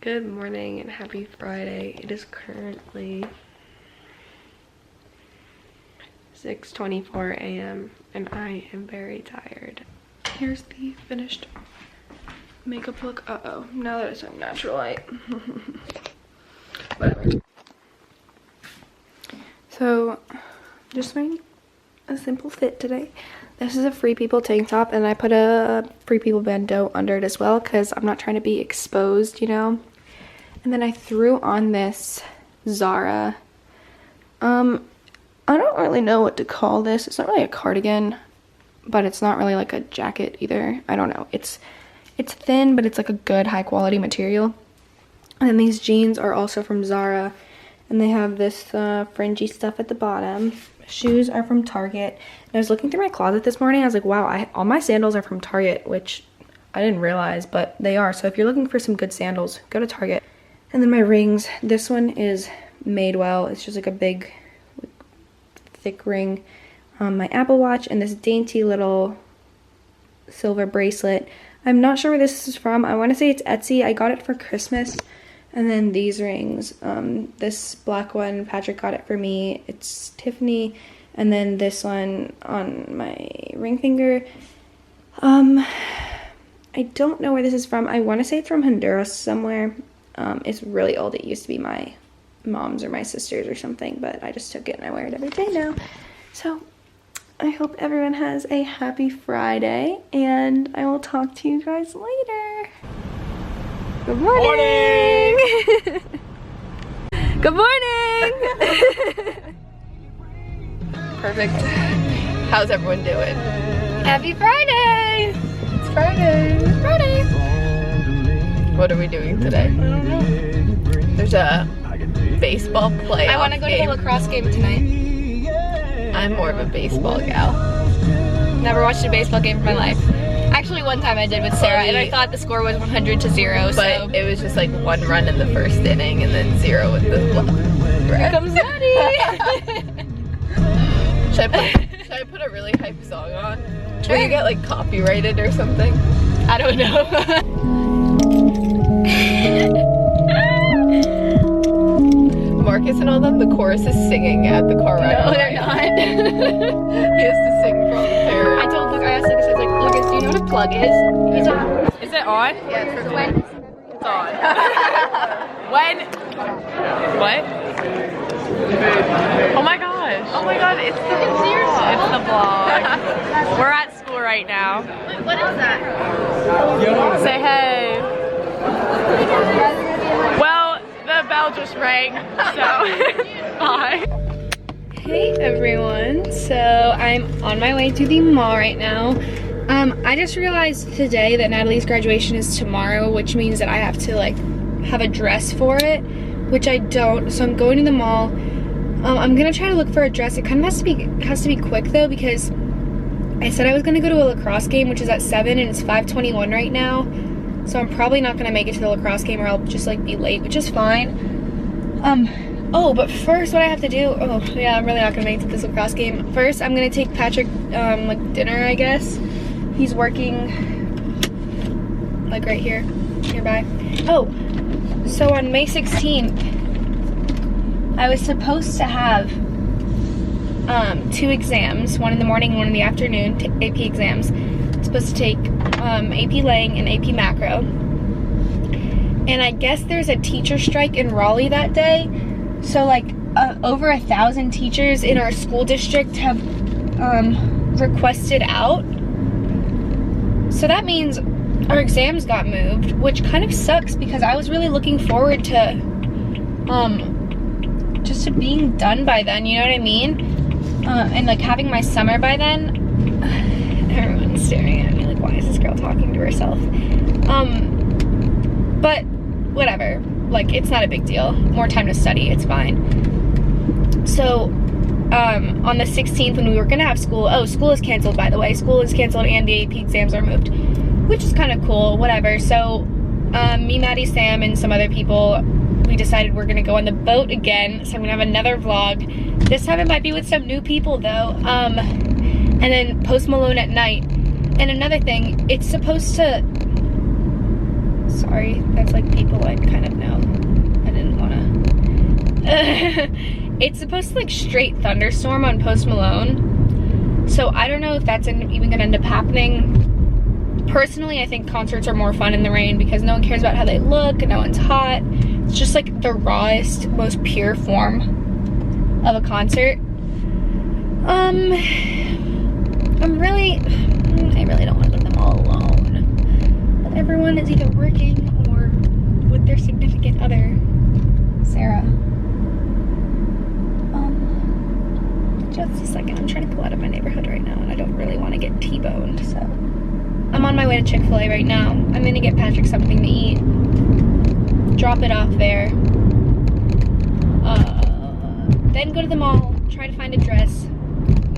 Good morning and happy Friday. It is currently 6:24 a.m. and I am very tired. Here's the finished makeup look. Uh-oh, now that it's on natural light. Whatever. So, just wearing a simple fit today. This is a Free People tank top and I put a Free People bandeau under it as well because I'm not trying to be exposed, you know. And then I threw on this Zara. I don't really know what to call this. It's not really a cardigan, but it's not really like a jacket either. I don't know. It's thin, but it's like a good high quality material. And then these jeans are also from Zara, and they have this fringy stuff at the bottom. Shoes are from Target. And I was looking through my closet this morning. I was like, wow, all my sandals are from Target, which I didn't realize, but they are. So if you're looking for some good sandals, go to Target. And then my rings. This one is Madewell. It's just like a big, thick ring. My Apple Watch and this dainty little silver bracelet. I'm not sure where this is from. I want to say it's Etsy. I got it for Christmas. And then these rings. This black one, Patrick got it for me. It's Tiffany. And then this one on my ring finger. I don't know where this is from. I want to say it's from Honduras somewhere. It's really old. It used to be my mom's or my sister's or something, but I just took it and I wear it every day now. So I hope everyone has a happy Friday, and I will talk to you guys later. Good morning! Good morning! Perfect. How's everyone doing? Happy Friday! It's Friday! It's Friday! What are we doing today? I don't know. There's a baseball playoff. I want to go to the lacrosse game tonight. I'm more of a baseball gal. Never watched a baseball game in my life. Actually, one time I did with Sarah, and I thought the score was 100-0. But it was just like 1 run in the first inning, and then 0 with the Here comes Maddie. Should I put a really hype song on? Sure. Will you get like copyrighted or something? I don't know. Marcus and all them, the chorus is singing at the car ride. No, they're not. He has to sing from there. I asked Lucas, I was like, Lucas, do you know what a plug is? He's on. Is it on? Yeah, it's for when. It's on. When? What? Oh my gosh. Oh my god, it's the vlog. It's the vlog. We're at school right now. Wait, what is that? Say hey. Well, the bell just rang, so bye. Hey everyone, so I'm on my way to the mall right now. I just realized today that Natalie's graduation is tomorrow, which means that I have to like have a dress for it, which I don't. So I'm going to the mall. I'm gonna try to look for a dress. It kind of has to be quick though, because I said I was gonna go to a lacrosse game, which is at 7, and it's 5:21 right now. So I'm probably not gonna make it to the lacrosse game, or I'll just like be late, which is fine. Oh, but first what I have to do, oh yeah, I'm really not gonna make it to this lacrosse game. First, I'm gonna take Patrick, like dinner, I guess. He's working, like right here, nearby. Oh, so on May 16th, I was supposed to have 2 exams, one in the morning, one in the afternoon, AP exams. I'm supposed to take AP Lang and AP Macro. And I guess there's a teacher strike in Raleigh that day. So like over 1,000 teachers in our school district have requested out. So that means our exams got moved, which kind of sucks because I was really looking forward to just to being done by then, you know what I mean? And like having my summer by then. Everyone's staring at me like, why is this girl talking to herself? But whatever, like it's not a big deal. More time to study, it's fine. So on the 16th when we were gonna have school, school is canceled, by the way. School is canceled and the AP exams are moved, which is kind of cool, whatever. So me, Maddie, Sam, and some other people, we decided we're gonna go on the boat again. So I'm gonna have another vlog. This time it might be with some new people though. And then Post Malone at night. And another thing, it's supposed to Sorry, that's like people I kind of know. I didn't wanna. It's supposed to like straight thunderstorm on Post Malone. So I don't know if that's even gonna end up happening. Personally, I think concerts are more fun in the rain because no one cares about how they look and no one's hot. It's just like the rawest, most pure form of a concert. I really don't want to go to them all alone. But everyone is either working or with their significant other, Sarah. Just a second, I'm trying to pull out of my neighborhood right now and I don't really want to get T-boned, so. I'm on my way to Chick-fil-A right now. I'm gonna get Patrick something to eat. Drop it off there. Then go to the mall, try to find a dress.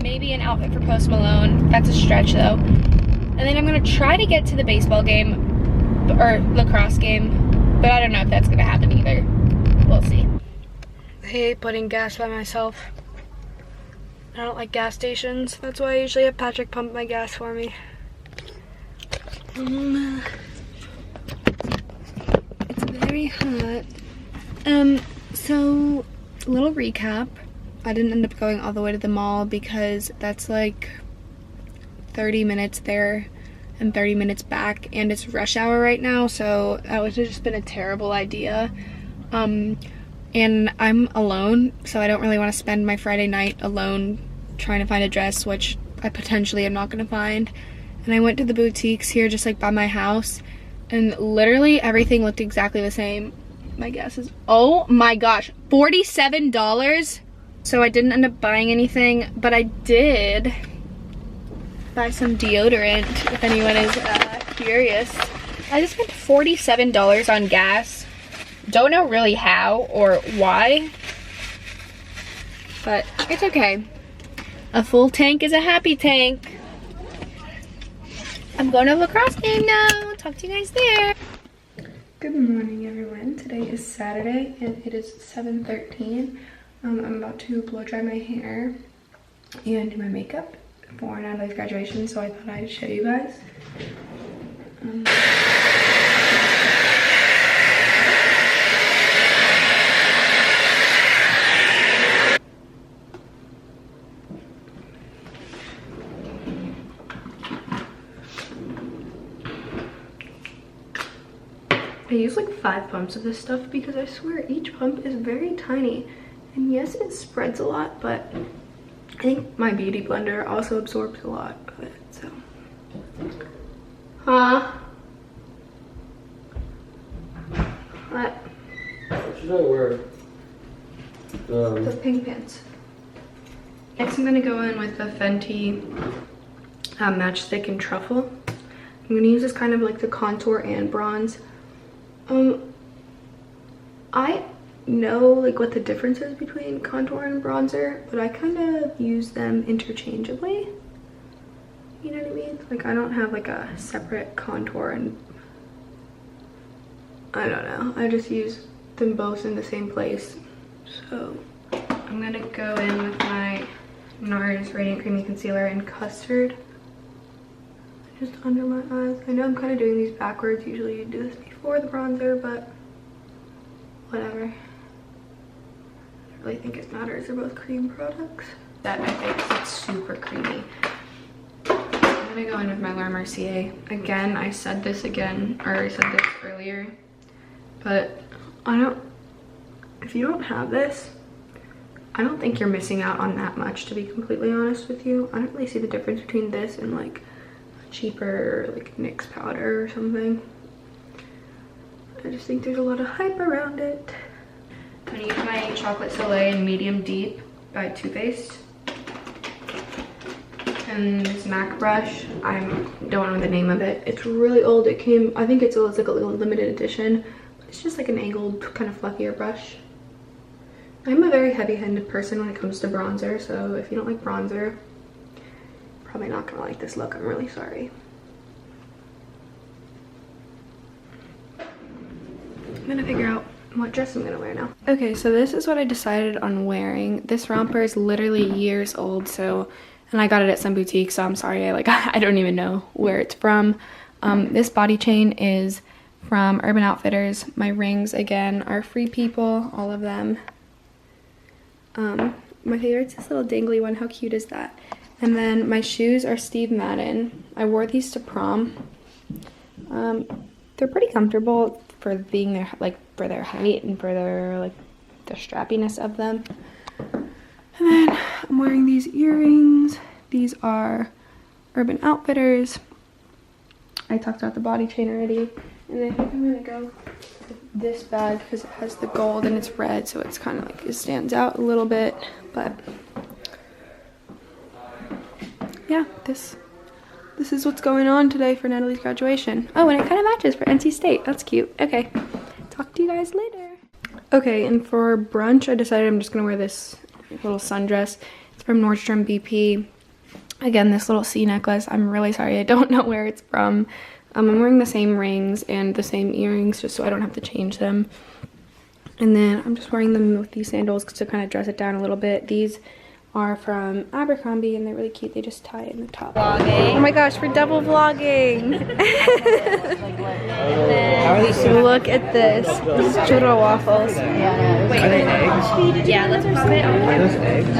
Maybe an outfit for Post Malone. That's a stretch though. And then I'm gonna try to get to the baseball game or lacrosse game, but I don't know if that's gonna happen either. We'll see. I hate putting gas by myself. I don't like gas stations. That's why I usually have Patrick pump my gas for me. It's very hot. So little recap. I didn't end up going all the way to the mall because that's like 30 minutes there and 30 minutes back, and it's rush hour right now, so that would have just been a terrible idea. And I'm alone, so I don't really want to spend my Friday night alone trying to find a dress, which I potentially am not going to find. And I went to the boutiques here just like by my house, and literally everything looked exactly the same. My guess is, oh my gosh, $47. So I didn't end up buying anything, but I did buy some deodorant, if anyone is curious. I just spent $47 on gas. Don't know really how or why, but it's okay. A full tank is a happy tank. I'm going to a lacrosse game now. Talk to you guys there. Good morning, everyone. Today is Saturday and it is 7:13. I'm about to blow dry my hair and do my makeup for Natalie's graduation, so I thought I'd show you guys. I use like 5 pumps of this stuff because I swear each pump is very tiny. And yes, it spreads a lot, but I think my beauty blender also absorbs a lot of it, so. What? What should I wear? The pink pants. Next I'm gonna go in with the Fenty Matchstick and Truffle. I'm gonna use this kind of like the contour and bronze. I know like what the difference is between contour and bronzer, but I kind of use them interchangeably. You know what I mean? Like I don't have like a separate contour and I don't know. I just use them both in the same place. So I'm gonna go in with my NARS Radiant Creamy Concealer in Custard. Just under my eyes. I know I'm kind of doing these backwards. Usually you do this before the bronzer, but whatever. I don't really think it matters. They're both cream products. That my face looks super creamy. I'm gonna go in with my Laura Mercier. Again, I said this earlier, but if you don't have this, I don't think you're missing out on that much, to be completely honest with you. I don't really see the difference between this and like cheaper like NYX powder or something. I just think there's a lot of hype around it. I'm gonna use my Chocolate Soleil in Medium Deep by Too Faced. And this MAC brush, I don't know the name of it. It's really old. It came, I think it's like a little limited edition. But it's just like an angled, kind of fluffier brush. I'm a very heavy-handed person when it comes to bronzer, so if you don't like bronzer, probably not gonna like this look. I'm really sorry. I'm gonna figure out what dress I'm gonna wear now. Okay, so this is what I decided on wearing. This romper is literally years old, so, and I got it at some boutique, so I'm sorry, I don't even know where it's from. This body chain is from Urban Outfitters. My rings, again, are Free People, all of them. My favorite's this little dangly one. How cute is that? And then my shoes are Steve Madden. I wore these to prom. They're pretty comfortable for being their, like, for their height and for their, like, the strappiness of them. And then I'm wearing these earrings. These are Urban Outfitters. I talked about the body chain already. And then I think I'm gonna go with this bag because it has the gold and it's red, so it's kind of like, it stands out a little bit. But yeah, this is what's going on today for Natalie's graduation. Oh, and it kind of matches for NC State. That's cute. Okay, talk to you guys later. Okay, and for brunch, I decided I'm just gonna wear this little sundress. It's from Nordstrom BP. Again, this little C necklace. I'm really sorry, I don't know where it's from. I'm wearing the same rings and the same earrings just so I don't have to change them. And then I'm just wearing them with these sandals to kind of dress it down a little bit. These are from Abercrombie and they're really cute. They just tie it in the top. Vlogging. Oh my gosh, we're double vlogging. How are these? Look at this. These churro waffles. Wait, are they eggs? Yeah, let's pop it. Are those eggs?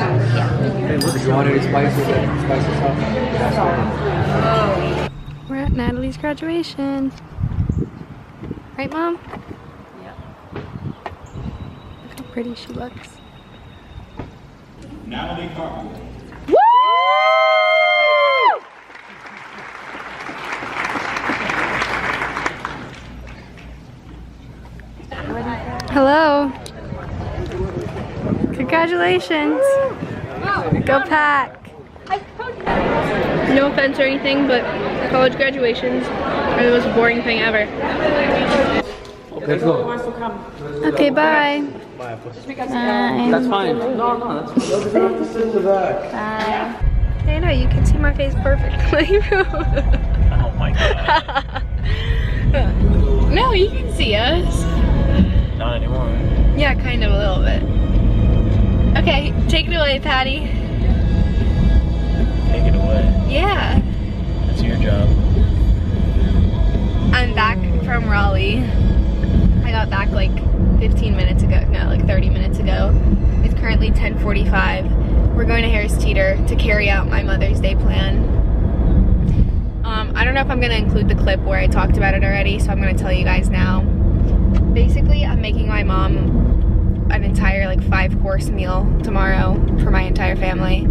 You want any spices? Spices up? We're at Natalie's graduation. Right, Mom? Yeah. Look how pretty she looks. Natalie Barbu. Woo! Hello. Congratulations. Go Pack. No offense or anything, but college graduations are the most boring thing ever. Let's go. Okay, bye. That's fine. No, that's fine. I know, you can see my face perfectly. Oh my god. No, you can see us. Not anymore. Yeah, kind of a little bit. Okay, take it away, Patty. Take it away. Yeah. That's your job. I'm back from Raleigh. I got back like 15 minutes ago. No, like 30 minutes ago. It's currently 10:45. We're going to Harris Teeter to carry out my Mother's Day plan. I don't know if I'm gonna include the clip where I talked about it already, so I'm gonna tell you guys now. Basically, I'm making my mom an entire like 5-course meal tomorrow for my entire family.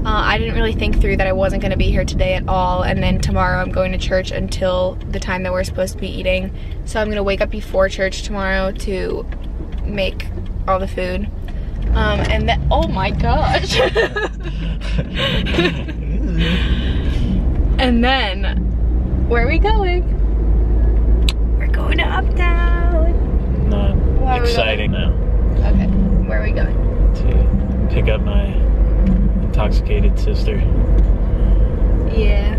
I didn't really think through that I wasn't gonna be here today at all, and then tomorrow I'm going to church until the time that we're supposed to be eating. So I'm gonna wake up before church tomorrow to make all the food. And then, oh my gosh. And then, where are we going? We're going to Uptown. Not exciting now. Okay, where are we going? To pick up my intoxicated sister. Yeah.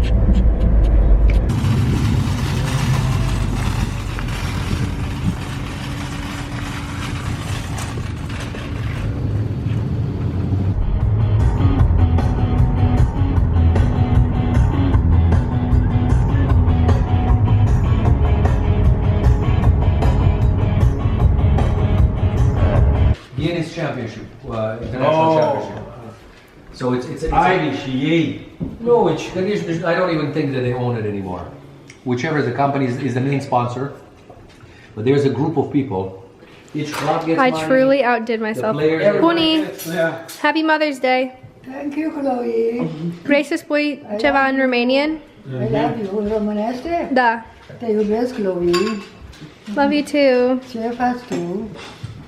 Guinness Championship, international championship. So it's no, I don't even think that they own it anymore. Whichever the company is the main sponsor, but there's a group of people. Each club gets money. I truly outdid myself. Puni, happy Mother's Day. Thank you, Chloe. Vrei să spui ceva în Romanian? I love you. Românește? Da. Te iubesc, Chloe. Love you too. Ce faci tu?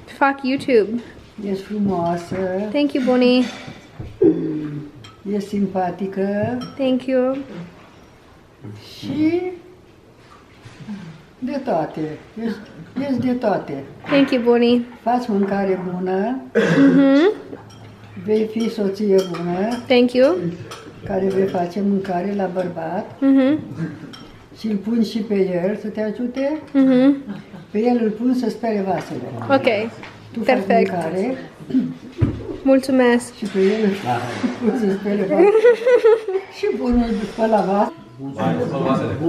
Fac YouTube. Ești frumoasă. Thank you, Bunny. Ești simpatică. Thank you. Și de toate. Ești de toate. Thank you, Bunny. Faci mâncare bună. Vei fi soție bună. Thank you. Care vei face mâncare la bărbat. Și îl pun și pe el să te ajute. Pe el îl pun să spere vasele. Ok. Tu faci Perfect. mâncare Mulțumesc. și pe el îl pun să spere vasele. Și pun-l pe la vas.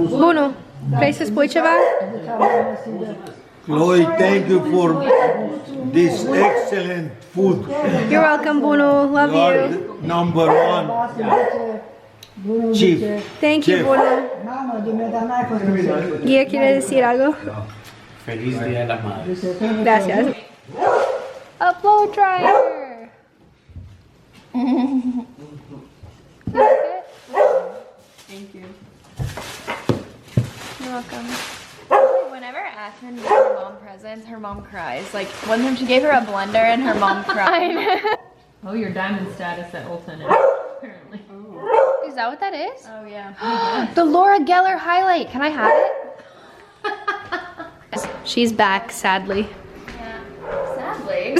Bunu. Vrei să spui ceva? Chloe, thank you for this excellent food. You're welcome, Bunu. Love You are you. the number one chief. Thank you, Chef. Bunu. Mamă, dumneata n-ai fost în Guia, ¿quieres decir algo? Feliz Día de la Madre. Gracias. Upload dryer. Thank you. You're welcome. Whenever Aspen gives her mom presents, her mom cries. Like one time she gave her a blender and her mom cried. Oh, your diamond status at Ulta now, apparently. Is that what that is? Oh yeah. The Laura Geller highlight. Can I have it? She's back, sadly. Sadly.